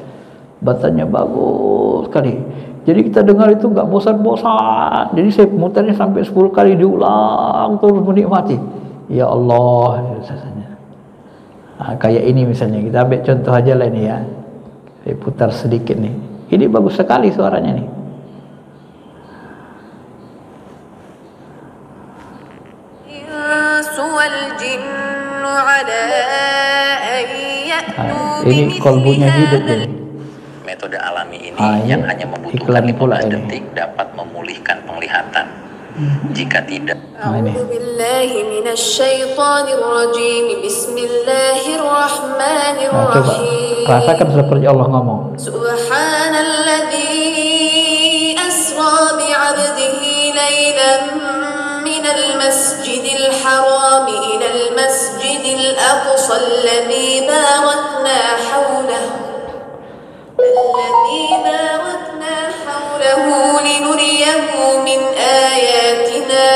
bacanya bagus sekali. Jadi kita dengar itu nggak bosan-bosan. Jadi saya muternya sampai 10 kali diulang terus menikmati. Ya Allah, rasanya. Nah, kayak ini misalnya, kita ambil contoh aja lah ini ya. Saya putar sedikit nih. Ini bagus sekali suaranya nih. Nah, ini kolbunya hidup ini. Metode alami ini yang hanya membutuhkan 15 detik dapat memulihkan penglihatan. Jika tidak, coba rasakan seperti Allah ngomong. Subhanalladzi asra bi'abdihi laylan minal masjidil haram ilal masjidil aqsa alladzi barakna hawlahu linuriyahu min ayatina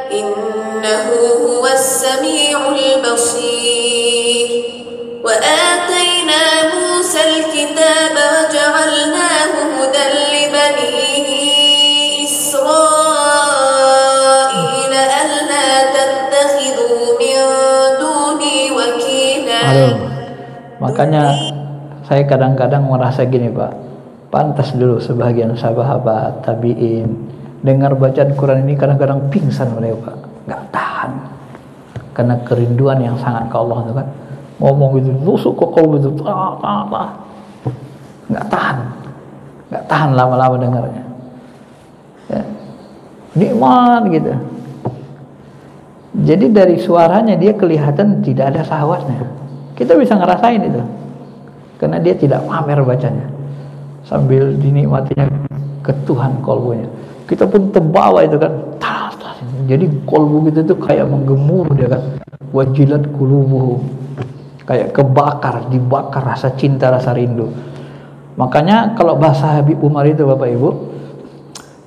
innahu huwas sami'ul basir wa atayna Musal kitaba wa ja'alnahu hudan li bani Israila alla tattakhidhu min duni wakila. Makanya saya kadang-kadang merasa gini, Pak, pantas dulu sebagian sahabat tabi'in dengar bacaan Quran ini kadang-kadang pingsan mereka, Pak, nggak tahan karena kerinduan yang sangat ke Allah itu kan. Ngomong gitu, nusuk ke kolbu itu, nggak tahan lama-lama dengarnya. Ya. Nikmat gitu. Jadi dari suaranya dia kelihatan tidak ada syahwatnya. Kita bisa ngerasain itu. Karena dia tidak pamer bacanya, sambil dinikmatinya ke Tuhan kolbunya. Kita pun terbawa itu kan, jadi kolbu kita itu kayak menggemuruh dia kan, wajilat qulubuhum, kayak dibakar rasa cinta, rasa rindu. Makanya kalau bahasa Habib Umar itu, Bapak Ibu,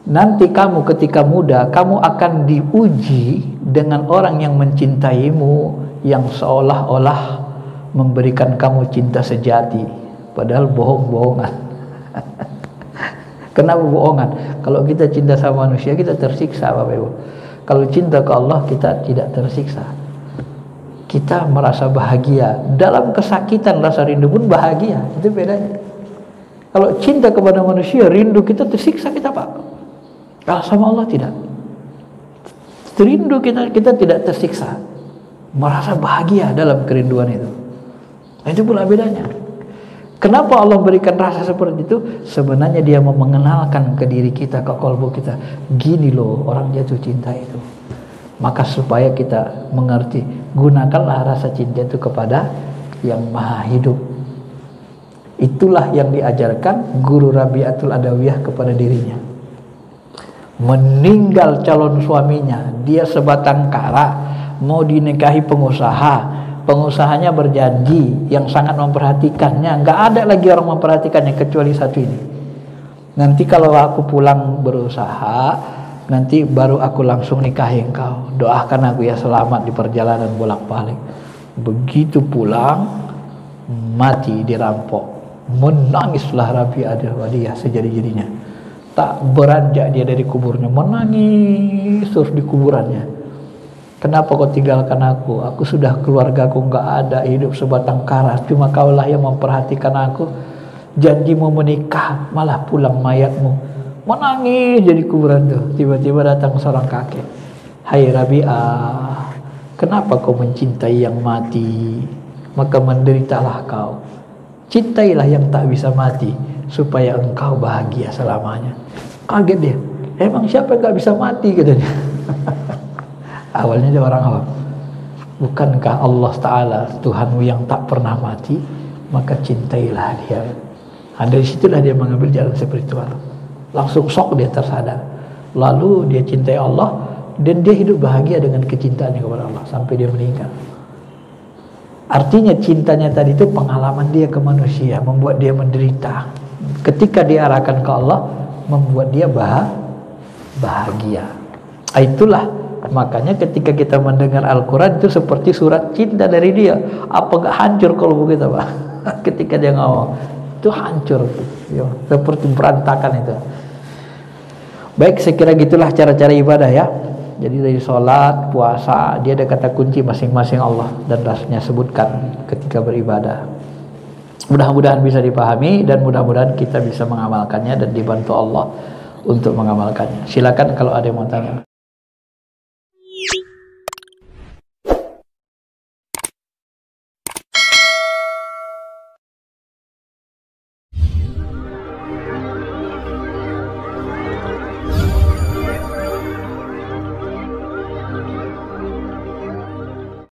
nanti kamu ketika muda, kamu akan diuji dengan orang yang mencintaimu, yang seolah-olah memberikan kamu cinta sejati, padahal bohong-bohongan. Kenapa bohongan? Kalau kita cinta sama manusia, kita tersiksa, Bapak Ibu. Kalau cinta ke Allah, kita tidak tersiksa. Kita merasa bahagia. Dalam kesakitan rasa rindu pun bahagia. Itu bedanya. Kalau cinta kepada manusia, rindu kita tersiksa kita, Pak. Kalau sama Allah tidak. Rindu kita tidak tersiksa. Merasa bahagia dalam kerinduan itu. Nah, itu pula bedanya. Kenapa Allah berikan rasa seperti itu? Sebenarnya dia mau mengenalkan ke diri kita, ke kolbu kita. Gini loh orang jatuh cinta itu. Maka supaya kita mengerti, gunakanlah rasa cinta itu kepada yang maha hidup. Itulah yang diajarkan guru Rabi'atul Adawiyah kepada dirinya. meninggal calon suaminya, dia sebatang kara, mau dinikahi pengusaha, pengusahanya berjanji yang sangat memperhatikannya, nggak ada lagi orang memperhatikannya kecuali satu ini. Nanti kalau aku pulang berusaha, nanti baru aku langsung nikahi engkau, doakan aku ya selamat di perjalanan bolak-balik. Begitu pulang, mati dirampok, menangislah Rabi'ah Adawiyah sejadi-jadinya. Tak beranjak dia dari kuburnya, menangis terus di kuburannya. Kenapa kau tinggalkan aku? Aku sudah, keluargaku nggak ada, hidup sebatang kara, cuma kaulah yang memperhatikan aku. Janjimu menikah, malah pulang mayatmu. Menangis jadi kuburan tuh. Tiba-tiba datang seorang kakek. Hai Rabi'ah, kenapa kau mencintai yang mati? Maka menderitalah kau. Cintailah yang tak bisa mati, supaya engkau bahagia selamanya. Kaget dia. Emang siapa yang gak bisa mati katanya. Awalnya dia orang awam. Bukankah Allah Ta'ala Tuhanmu yang tak pernah mati? Maka cintailah dia. Dari situlah dia mengambil jalan spiritual. Langsung sok dia tersadar. Lalu dia cintai Allah, dan dia hidup bahagia dengan kecintaannya kepada Allah sampai dia meninggal. Artinya cintanya tadi itu pengalaman dia ke manusia, membuat dia menderita. Ketika diarahkan ke Allah, membuat dia bahagia. Itulah makanya ketika kita mendengar Al-Quran itu seperti surat cinta dari dia. Apa gak hancur kalau begitu Pak? Ketika dia ngomong itu hancur, ya, seperti berantakan itu. Baik, saya kira gitulah cara-cara ibadah ya. Jadi dari sholat, puasa, dia ada kata kunci masing-masing Allah dan Rasulnya sebutkan ketika beribadah. Mudah-mudahan bisa dipahami dan mudah-mudahan kita bisa mengamalkannya dan dibantu Allah untuk mengamalkannya. Silakan kalau ada yang mau tanya.